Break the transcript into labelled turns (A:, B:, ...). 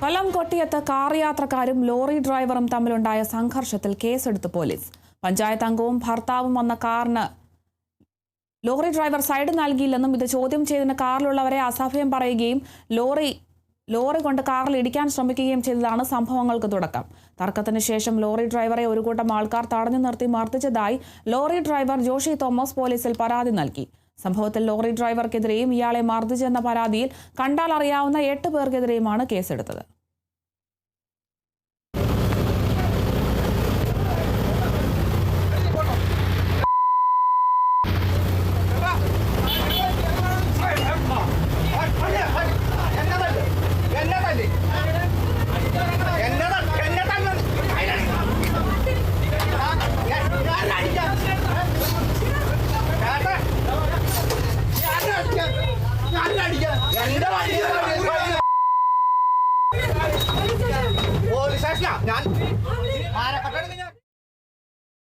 A: കൊല്ലം കൊട്ടിയത്ത് car യാത്രക്കാരും lorry ഡ്രൈവറും തമ്മിലുണ്ടായ സംഘർഷത്തിൽ കേസെടുത്ത് പോലീസ്. പഞ്ചായത്ത് അംഗവും ഭർത്താവും വന്ന കാറിന് ലോറി ഡ്രൈവർ സൈഡ് നൽകിയില്ലെന്നും ഇത് ചോദ്യം ചെയ്തതിന് കാറിലുള്ളവരെ അസഭ്യം പറയുകയും ലോറി കൊണ്ട് കാറിൽ ഇടിക്കാൻ ശ്രമിക്കുകയും ചെയ്തതാണ് സംഭവങ്ങൾക്ക് തുടക്കം. തർക്കത്തിന് ശേഷം ലോറി ഡ്രൈവറെ ഒരു കൂട്ടം ആൾക്കാർ തടഞ്ഞു നിർത്തി മർദ്ദിച്ചതായി ലോറി ഡ്രൈവർ ജോഷി തോമസ് പോലീസിൽ പരാതി നൽകി. സംഭവത്തിൽ ലോറി ഡ്രൈവർക്കെതിരെയും ഇയാളെ മർദ്ദിച്ചെന്ന പരാതിയിൽ കണ്ടാൽ അറിയാവുന്ന 8 പേർക്കെതിരെയുമാണ് കേസെടുത്തത്.
B: പോലീസ് സ്റ്റേഷനാ ഞാൻ